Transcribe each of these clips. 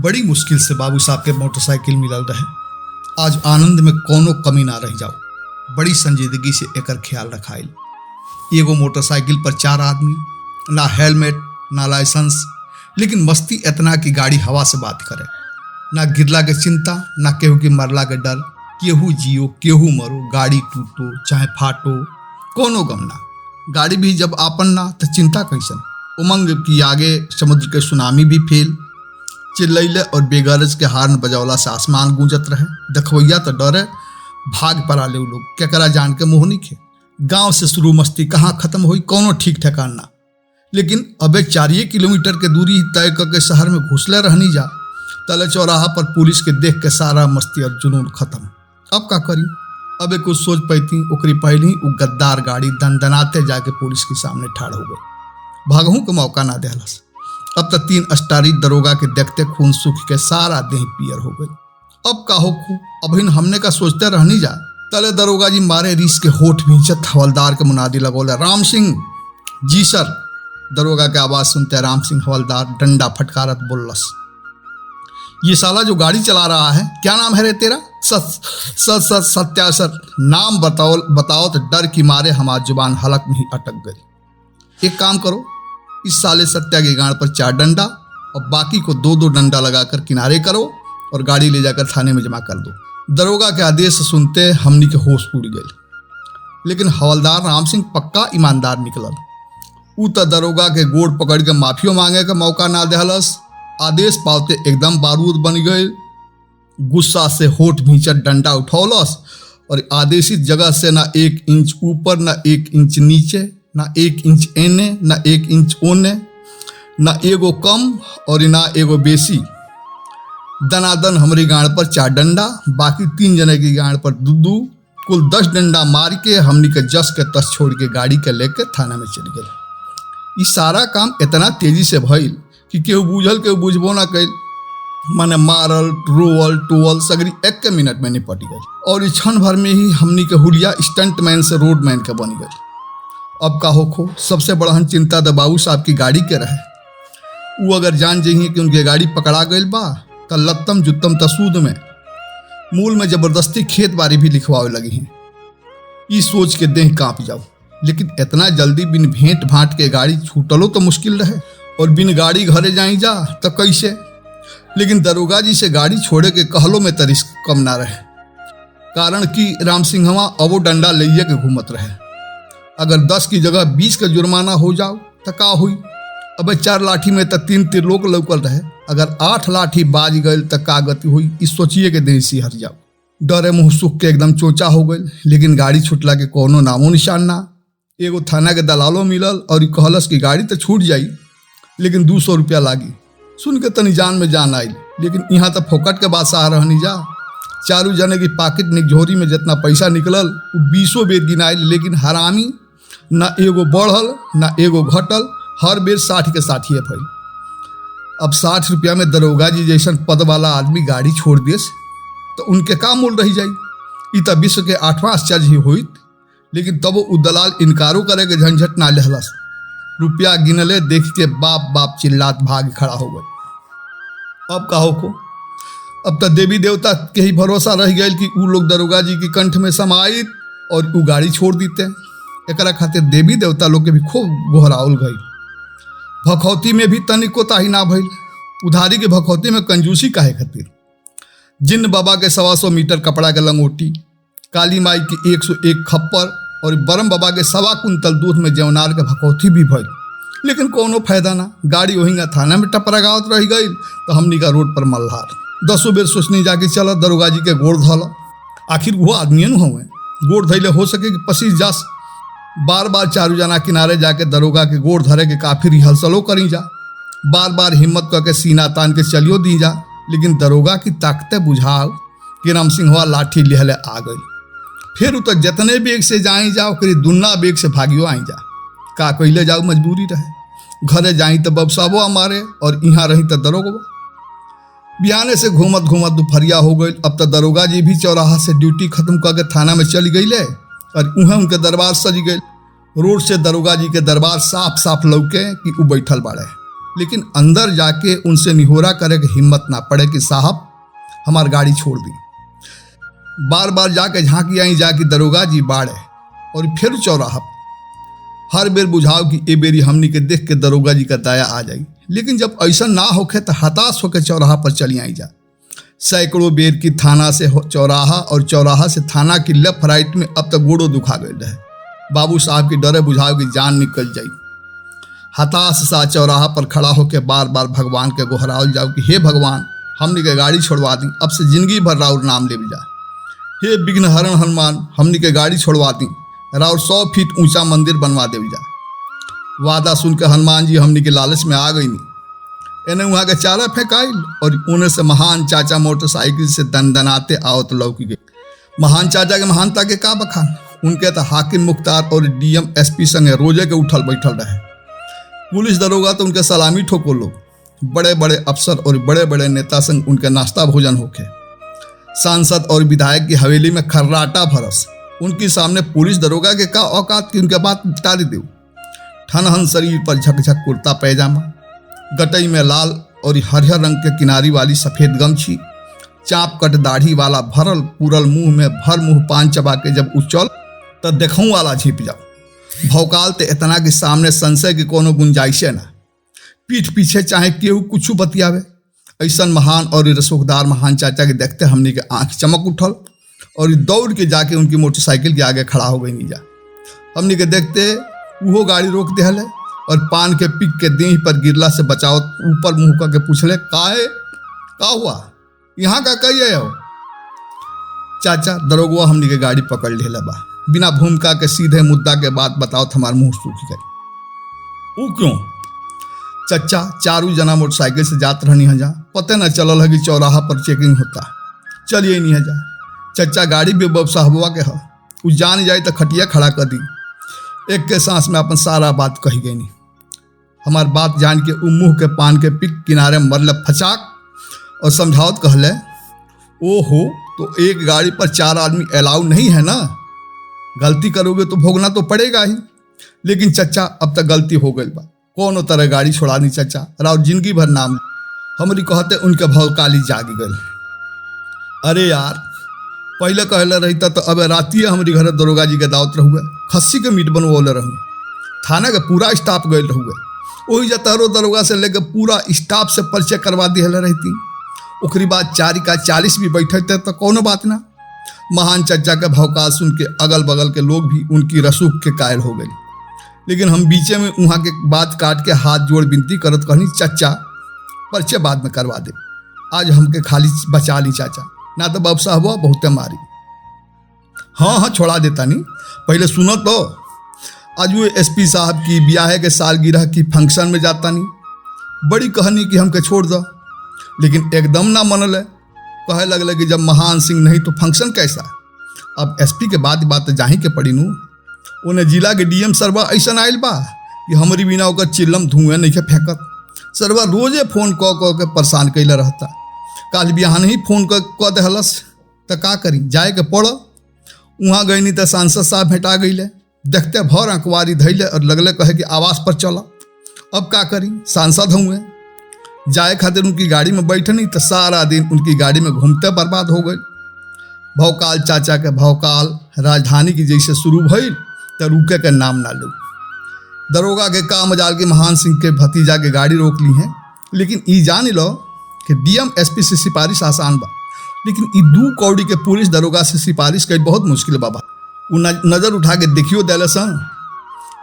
बड़ी मुश्किल से बाबू साहब के मोटरसाइकिल मिलल रहे। आज आनंद में कोनो कमी ना रह जाओ। बड़ी संजीदगी से एकर ख्याल रखाइल। एगो मोटरसाइकिल पर 4 आदमी, ना हेलमेट ना लाइसेंस, लेकिन मस्ती इतना कि गाड़ी हवा से बात करे। ना गिरला के चिंता, ना केहू के मरला के डर। केहू जियो केहू मरो, गाड़ी टूटो चाहे फाटो, कोनो गम ना। गाड़ी भी जब आपन ना तो चिंता कैसन। उमंग की आगे समुद्र के सुनामी भी फेल। चिल्लैले और बेगरज के हार्न बजौला से आसमान गूंजत रहे। देखवैया तो डरे, भाग पड़ा ले लोग, केकरा जान के मोह निखे। गांव से शुरू मस्ती कहाँ खत्म हुई कोनो ठीक ठिकाना ना। लेकिन अबे 4 किलोमीटर के दूरी तय करके शहर में घुसले रहनी जा। तले चौराहा पर पुलिस के देख के सारा मस्ती और जुनून खत्म। अब का करी। अबे कुछ सोच पैती ओकरी पहले ही वो गद्दार गाड़ी दनदनाते जाके पुलिस के सामने ठाड़ हो गई। भागहू के मौका ना देहलस। अब तक 3 अस्टारी दरोगा के देखते खून सूख के सारा देह पियर हो गई। अब का हो खू, अभिन हमने का सोचते रहनी जा। तले दरोगा जी मारे रीस के होठ भींचत हवलदार के मुनादी लगोले, राम सिंह। जी सर। दरोगा के आवाज सुनते राम सिंह हवलदार डंडा फटकारत बोलस, ये साला जो गाड़ी चला रहा है, क्या नाम है रे तेरा? सत्या सर। नाम बताओ तो डर की मारे हमारी जुबान हलक में ही अटक गई। एक काम करो, इस साले सत्या की गांड पर 4 डंडा और बाकी को 2-2 डंडा लगाकर किनारे करो और गाड़ी ले जाकर थाने में जमा कर दो। दरोगा के आदेश सुनते हमनी के होश उड़ गए। लेकिन हवलदार राम सिंह पक्का ईमानदार निकलल। ऊ तो दरोगा के गोड़ पकड़ के माफियो मांगे का मौका ना देहलस। आदेश पावते एकदम बारूद बन गए। गुस्सा से होठ भींचत डंडा उठौलस और आदेशित जगह से ना 1 इंच ऊपर ना 1 इंच नीचे, ना 1 इंच एने ना 1 इंच ओने, ना एगो कम और ना एगो बेसी। दनादन हमारी गाड़ पर 4 डंडा, बाकी 3 जने की गाड़ पर 2-2, कुल 10 डंडा मार के हमनी के जस के तस छोड़ के गाड़ी के लेके थाना में चल गए। ये सारा काम इतना तेजी से भइल कि केहू बूझल केहू बुझबो ना कैल। माने मारल रोवल टोवल सगरी 1 मिनट में निपट गई। और इस क्षण भर में ही हमनी के हुलिया स्टंटमैन से रोडमैन के बन गई। अब का होखो, सबसे बड़हन चिंता तो बाबू साहब की गाड़ी के रहे। वो अगर जान जाइए कि उनके गाड़ी पकड़ा गई बा तो लत्तम जुत्तम तसूद में मूल में जबरदस्ती खेत बाड़ी भी लिखवावे लगी हैं। ये सोच के देह कांप जाओ। लेकिन इतना जल्दी बिन भेंट भाट के गाड़ी छूटलो तो मुश्किल रहे, और बिन गाड़ी घरे जाई जा तो कैसे। लेकिन दरोगा जी से गाड़ी छोड़े के कहलो में तो रिस्क कम ना रहे। कारण कि राम सिंहवा अबो डंडा लइये के घूमत रहे। अगर 10 की जगह 20 का जुर्माना हो जाओ तो का हुई। अब 4 लाठी में तो 3 त्रिलोक लौकल रहे। अगर 8 लाठी बाज गई तो का गति हुई। इस सोचिए के देह से हट जाओ। डरे मुँह सूख के एकदम चोचा हो गई। लेकिन गाड़ी छुटला के कोनो नामो निशान ना। एगो थाना के दलालो मिलल और कहलस कि गाड़ी तो छूट जाई, लेकिन 200 रुपया लागी। सुन के तनी जान में जान आई। लेकिन यहाँ तो फोकट के बादशाह रहनी जा। 4 जने की पाकिट निकझोरी में जितना पैसा निकलल वो 20 बेर गिनाइल। लेकिन हरामी ना एगो बढ़ल ना एगो घटल, हर बेर 60 के 60 भइल। अब 60 रुपया में दरोगा जी जैसन पद वाला आदमी गाड़ी छोड़ देस तो उनके का मोल रह जाई। ई तो विश्व के 8वां आश्चर्य ही होइत। लेकिन तब वो दलाल इनकारो करे के झंझट ना लेहलस। रुपया गिनले देख के बाप बाप चिल्लात भाग खड़ा हो गए। अब का होखो, अब तो देवी देवता के ही भरोसा रह गए कि ऊ लोग दरोगा जी की कंठ में समाइत और ऊ गाड़ी छोड़ देते। एकरा खातिर देवी देवता लोग के भी खूब गोहराउल गई। भखौती में भी तनिको ताही ना भइल। उधारी के भखौती में कंजूसी काहे खातिर। जिन बाबा के 125 मीटर कपड़ा के लंगोटी, काली माई की 101 खप्पर और बरम बाबा के 1.25 कुंतल दूध में जौनार के भखौती भी भइल। लेकिन कोनो फायदा ना। गाड़ी वहीं थाना में टपरागावत रह गई तो हमनी का रोड पर मल्हार। 10 बेर सोचनी जाके चला दरोगा जी के गोड़ धोला। आखिर वो आदमी न हुए, गोड़ धैले हो सके कि पसीज जास। बार बार 4 जना किनारे जाके दरोगा के गोड़ धरे के काफी रिहर्सलो करी जा। बार बार हिम्मत करके सीना तान के चलियो दी जा। लेकिन दरोगा की ताकते बुझाओ कि राम सिंहवा लाठी लिहले आ गई। फिर उतर जितने बेग से जाई जाओ करी दुन्ना बेग से भागियो आई जा। का कहले जाओ मजबूरी रहे। घरे जाई तो बबसाबो हमारे और यहाँ रही तो दरोगा। बिहाने से घूमत घूमत दोपहरिया हो गई। अब तो दरोगा जी भी चौराहा से ड्यूटी खत्म करके थाना में चली गई ले और उहें उनके दरबार सज गए। रोड से दरोगा जी के दरबार साफ साफ लौके कि ऊ बैठल बाड़े। लेकिन अंदर जाके उनसे निहोरा करे कि हिम्मत ना पड़े कि साहब हमार गाड़ी छोड़ दी। बार बार जाके झांकी आई जाके दरोगा जी बाड़े और फिर चौराहा पर। हर बेर बुझाओ कि ए बेरी हमनी के देख के दरोगा जी का दया आ जाई, लेकिन जब ऐसा ना होखे तो हताश होकर चौराहा पर चली आई जा। सैकड़ों बेर की थाना से चौराहा और चौराहा से थाना की लेफ्ट राइट में अब तक गोड़ो दुखा गए रहे। बाबू साहब की डरे बुझाओ कि जान निकल जाई। हताश सा चौराहा पर खड़ा होकर बार बार भगवान के गोहरावल जाओ कि हे भगवान हमनी के गाड़ी छोड़वा दी, अब से जिंदगी भर राउर नाम ले जा। हे विघ्न हरण हनुमान हमनी के गाड़ी छोड़वा दी, राउर 100 फीट ऊंचा मंदिर बनवा दे जा। वादा सुन के हनुमान जी हमनी के लालच में आ गई नहीं। इन्हें वहाँ के चारा फेंकाइल और उन्हें से महान चाचा मोटरसाइकिल से दनदनाते आवत लौकी गए। महान चाचा के महानता के का बखान, उनके तो हाकिम मुख्तार और डीएम एसपी संगे रोजे के उठल बैठल रहे। पुलिस दरोगा तो उनके सलामी ठोको लोग, बड़े बड़े अफसर और बड़े बड़े नेता संग उनके नाश्ता भोजन होके। सांसद और विधायक की हवेली में खर्राटा भरस, उनके सामने पुलिस दरोगा के का औकात की उनके बात टाली दे। ठनहन शरीर पर झकझक कुर्ता पैजामा, गटई में लाल और हरिहर रंग के किनारी वाली सफेद गमछी, चाप कट दाढ़ी वाला भरल पूरल मुंह में भर मुंह पान चबा के जब उचल तब देखूं वाला झिप जाओ। भौकाल ते इतना कि सामने संशय की कोनो गुंजाइशे ना। पीठ पीछे चाहे केहू कुछ बतियावे। ऐसा महान और रसोखदार महान चाचा के देखते हमनी के आंख चमक उठल और दौड़ के जाके उनकी मोटरसाइकिल के आगे खड़ा हो गई नीजा। हमनी के देखते वो गाड़ी रोक दे हले और पान के पिक के देह पर गिरला से बचाओ ऊपर मुंह करके पूछले का हुआ यहाँ का कही हो। चाचा दरोगा हमनी के गाड़ी पकड़ ले बा, बिना भूमिका के सीधे मुद्दा के बात बताओ हमार मुंह सूख गई। वो क्यों? चचा चारू जना मोटरसाइकिल से जात रहनी हजा, पते न चलल है कि चौराहा पर चेकिंग होता, चलिए नहीं हजा। चचा गाड़ी भी साहबवा के है, वो जान जाए तो खटिया खड़ा कर दी। एक के सांस में अपन सारा बात कही गई नहीं। हमार बात जान के उ मुँह के पान के पिक किनारे मरल फचाक और समझावत कहले, ओहो तो एक गाड़ी पर 4 आदमी अलाउ नहीं है ना, गलती करोगे तो भोगना तो पड़ेगा ही। लेकिन चचा अब तक गलती हो गई बा, कोनो तरह गाड़ी छोड़ा नहीं चचा, राव जिंदगी भर नाम। हमरी कहते उनके भौकाली जागी गई। अरे यार पहले कहले रहता तो अब रातिए हमारी घर दरोगा जी के दावत रहुए, खस्सी के मीट बनवले रहूँ, थाना के पूरा स्टाफ गए रहुए, वही जतारो दरोगा से लेकर पूरा स्टाफ से परिचय करवा दी रहती। ओकरी बाद 4 का 40 भी बैठे थे तो कोनो बात ना। महान चचा के भौकाल सुन के अगल बगल के लोग भी उनकी रसूख के कायल हो गई। लेकिन हम बीचे में वहाँ के बात काट के हाथ जोड़ विनती करत कहनी, चचा परिचय बाद में करवा दे, आज हमके खाली बचा ली चाचा, ना तो बाब साहब बहुते मारी। हाँ छोड़ा देता नहीं, पहले सुनो तो। आज वो एसपी साहब की ब्याह के सालगिरह की फंक्शन में जाता नहीं, बड़ी कहानी कि हमके छोड़ दो, लेकिन एकदम ना मनल। कहे लगले कि जब महान सिंह नहीं तो फंक्शन कैसा। अब एसपी के बाद बात जाही के पड़ी नू। उन्हें जिला के डीएम सरवा ऐसा आयल बा कि हमारी बिना ओकर चिल्लम धुएं नहीं के फेंकत। सरवा रोजे फोन कह के परेशान कैले रहता। काल बिहान नहीं फोन कह दहलस तो का करी, जाए के पड़। वहाँ गई नहीं तो सांसद साहब भेटा गईले, देखते भर अखबारी धैले और लगले कहे कि आवास पर चला। अब का करी, सांसद हुए जाए खातिर उनकी गाड़ी में बैठे नहीं तो सारा दिन उनकी गाड़ी में घूमते बर्बाद हो गई। भौकाल चाचा के भौकाल राजधानी की जैसे शुरू भइल तो रुके के नाम ना लो। दरोगा के का मजाल के महान सिंह के भतीजा के गाड़ी रोक ली हैं, लेकिन ई जान लो कि डीएम एसपी से सिफारिश आसान बा, लेकिन ई 2 कौड़ी के पुलिस दरोगा से सिफारिश कई बहुत मुश्किल बाबा। वो नज़र उठा के देखियो दिले सन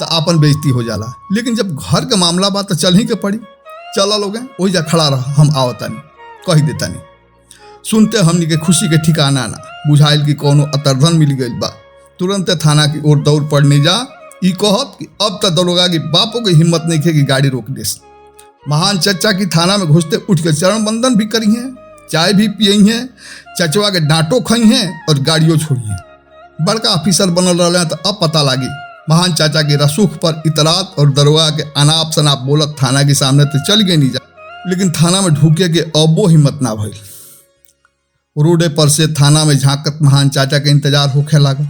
तो आपन बेइज्जती हो जाला। लेकिन जब घर के मामला बा तो चल ही के पड़ी। चला लोगे वही जा खड़ा रहा, हम आवता नहीं कही देता नहीं। सुनते हमनी के खुशी के ठिकाना ना, बुझाइल कि कोनो अतरधन मिल गई बा। तुरंत थाना की ओर दौड़ पड़ने जा, ई कहत कि अब तक दरोगा की बापों की हिम्मत नहीं थे कि गाड़ी रोक देस। महान चचा की थाना में घुसते उठ के चरण बंदन भी करी हैं, चाय भी पियई हैं, चचवा के डांटो खई हैं और गाड़ियों छोड़ी हैं। बड़का ऑफिसर बनल रहे तो अब पता लगी महान चाचा के रसूख पर इतरात और दरोगा के अनाप शनाप बोलत थाना के सामने तो चल गए नहीं जा। लेकिन थाना में ढूके के अबो हिम्मत ना भइल। रोडे पर से थाना में झांकत महान चाचा के इंतजार होखे लगा।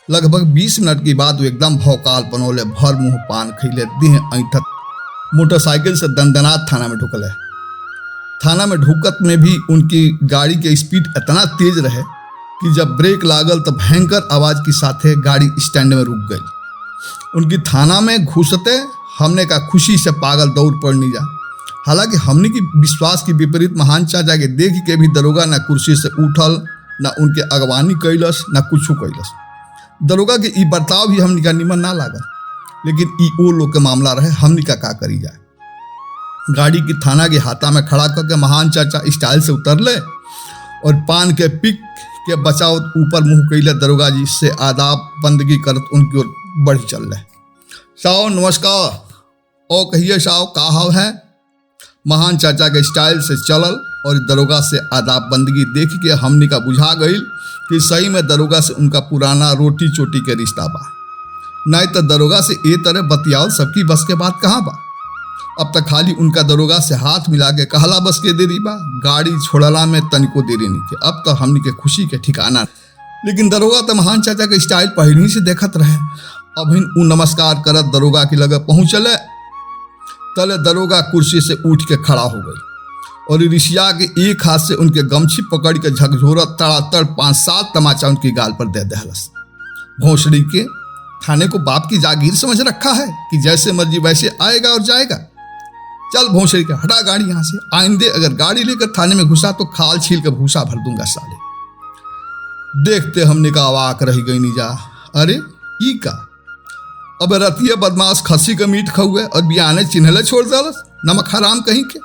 लगभग 20 मिनट के बाद वो एकदम भौकाल बनोले, भर मुंह पान खैले, देह ऐठत मोटरसाइकिल से दंदनाथ थाना में ढुकल है। थाना में ढुकत में भी उनकी गाड़ी के स्पीड इतना तेज रहे कि जब ब्रेक लागल तो भयंकर आवाज के साथे गाड़ी स्टैंड में रुक गई। उनकी थाना में घुसते हमने का खुशी से पागल दौड़ पड़नी जा। हालांकि हमने की विश्वास की विपरीत महान चाचा के देख के भी दरोगा ना कुर्सी से उठल, ना उनके अगवानी कैलस, ना कुछ कैलस। दरोगा के ई बर्ताव भी हमने का निमन ना लागल, लेकिन ई ओ लोग के मामला रहे, हमने का करी जाए। गाड़ी की थाना के हाथा में खड़ा करके महान चाचा स्टाइल से उतरले और पान के पिक के बचाव ऊपर मुंह कैले दरोगा जी से आदाब बंदगी करत उनकी ओर बढ़ी चल रहे। साहब नमस्कार। ओ कहिए साहब का हाव है? महान चाचा के स्टाइल से चलल और दरोगा से आदाब बंदगी देख के हमने का बुझा गई कि सही में दरोगा से उनका पुराना रोटी चोटी के रिश्ता बा। नहीं तो दरोगा से ए तरह बतियाल सबकी बस के बात कहाँ बा। अब तक खाली उनका दरोगा से हाथ मिला के कहला बस के देरी बा, गाड़ी छोड़ला में तनिको देरी नहीं के। अब तो हमने के खुशी के ठिकाना। लेकिन दरोगा तो महान चाचा के स्टाइल पहले ही से देखत रहे। अब उ नमस्कार करत दरोगा की लगे पहुंचले तले दरोगा कुर्सी से उठ के खड़ा हो गई और ऋषिया के एक हाथ से उनके गमछी पकड़ के झकझोरत तड़ातड़ 5-7 तमाचा उनकी गाल पर दे दहलस। भोसड़ी के थाने को बाप की जागीर समझ रखा है कि जैसे मर्जी वैसे आएगा और जाएगा। चल भोसड़ी का हटा गाड़ी यहाँ से, आइंदे अगर गाड़ी लेकर थाने में घुसा तो खाल छील के भूसा भर दूंगा साले। देखते हमने का अवाक रह गई नहीं जा। अरे ई का अब रतिया बदमाश खसी का मीट खौए और बियाने चिन्हले छोड़ दलस, नमक हराम कहीं के।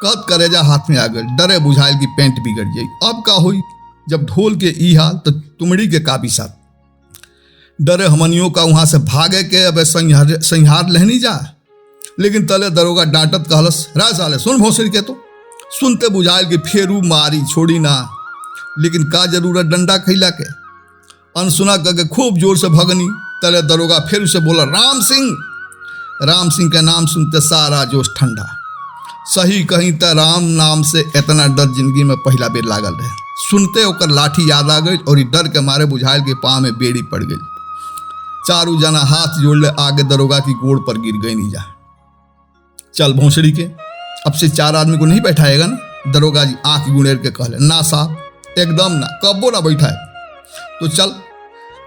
कद करेजा हाथ में आ गए, डरे बुझाइल की पेंट बिगड़ जाई। अब का हुई जब ढोल के ई हाल तो तुमड़ी के काबी साथ। डरे हमनियों का वहां से भागे के अब संहार लेनी जा। लेकिन तले दरोगा डांटत कहलस, रा साले सुन भोसड़ी के तो। सुनते बुझाइल की फेरू मारी छोड़ी ना, लेकिन का जरूरत डंडा खैला के। अनसुना करके खूब जोर से भगनी। तले दरोगा फिर उसे बोला, राम सिंह। राम सिंह का नाम सुनते सारा जोश ठंडा। सही कहीं तो राम नाम से इतना डर जिंदगी में पहला बेर लागल रहे। सुनते ओकर लाठी याद आ गई और डर के मारे बुझाइल के पाँव में बेड़ी पड़ गई। चारू जना हाथ जोड़ ले आगे दरोगा की गोड़ पर गिर गई नीजा। चल भोसड़ी के, अब से 4 आदमी को नहीं बैठाएगा ना? दरोगा जी आंख गुणेर के कहले, ना साहब एकदम ना, कब्बो ना बैठाए। तो चल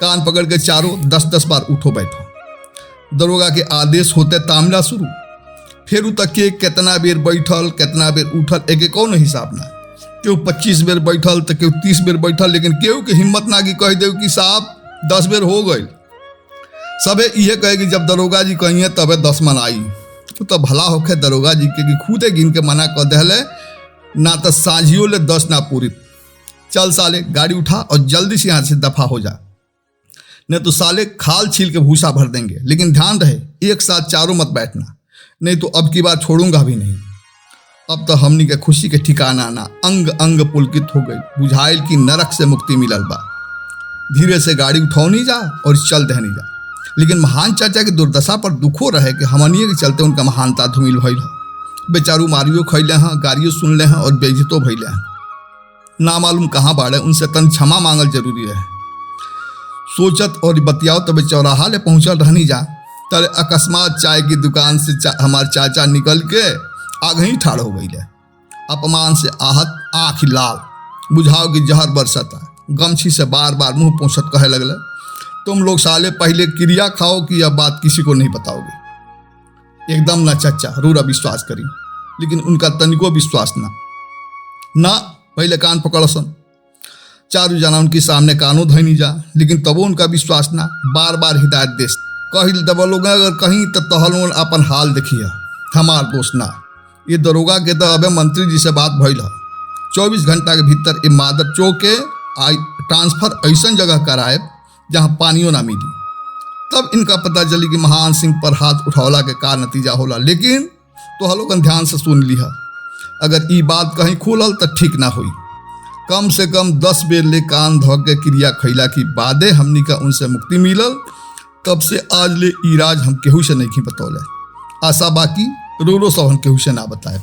कान पकड़ के चारों 10-10 बार उठो बैठो। दरोगा के आदेश होते तामला शुरू। फिर तक के कितना बेर बैठल कितना बेर उठल एक कौन हिसाब ना। क्यों 25 बेर बैठल तो क्यों 30 बेर बैठल, लेकिन केहू के हिम्मत ना कि कह दे कि साहब 10 बेर हो गई। सबे इहे कहे कि जब दरोगा जी कहिए तबे 10 मन आई। तो भला होके दरोगा जी के कि खुदे गिन के मना कर दहले, ना तो साझियों ले 10 ना पूरी। चल साले गाड़ी उठा और जल्दी से यहाँ से दफा हो जा, नहीं तो साले खाल छील के भूसा भर देंगे। लेकिन ध्यान रहे एक साथ चारों मत बैठना, नहीं तो अब की बार छोड़ूंगा भी नहीं। अब तो हमनी के खुशी के ठिकाना ना, अंग अंग पुलकित हो गई। बुझाइल की नरक से मुक्ति मिलल बा। धीरे से गाड़ी उठाओ नहीं जा और चल दहनी जा। लेकिन महान चाचा की दुर्दशा पर दुखो रहे कि हमनिए के चलते उनका महानता धूमिल भइल है। बेचारू मारियो खैले हैं, गाड़ियों सुन ले हैं और बेइज्जतो भइले हैं। ना मालूम कहाँ बाड़े, उनसे तन क्षमा मांगल जरूरी है। सोचत और बतियाओ तब चौराहा ले पहुंचल रहनी जा। तले अकस्मात चाय की दुकान से हमार चाचा निकल के आगे ही ठाड़ हो गई ले। अपमान से आहत आँख लाल, बुझाओ कि जहर बरसता। गमछी से बार बार मुंह पोंछत कहे लगले, तुम लोग साले पहले क्रिया खाओ कि यह बात किसी को नहीं बताओगे। एकदम ना चच्चा रूरा विश्वास करी, लेकिन उनका तनिको विश्वास ना पहले कान पकड़सन। चारू जना उनके सामने कानों धैनी जा, लेकिन तबो उनका विश्वास ना। बार बार हिदायत देश कही दबलोग अगर कहीं तो तहल अपन हाल देखिए, हमार दोस्त ना। ये दरोगा के तो अबे मंत्री जी से बात भइल है। 24 घंटा के भीतर ये मादर चौक के ट्रांसफर ऐसा जगह कराए जहाँ पानियों ना मिली। तब इनका पता चली कि महान सिंह पर हाथ उठौला के का नतीजा होला। लेकिन तो हलोकन ध्यान से सुन लिहा, अगर ये बात कहीं खुलल तो ठीक ना हुई। कम से कम 10 बेर ले कान धो के क्रिया खैला की बादे हमनी का उनसे मुक्ति मिलल। तब से आज ले ई राज हम केहू से नहीं बतौले। आशा बाकी रो सब हम केहू से ना बताए।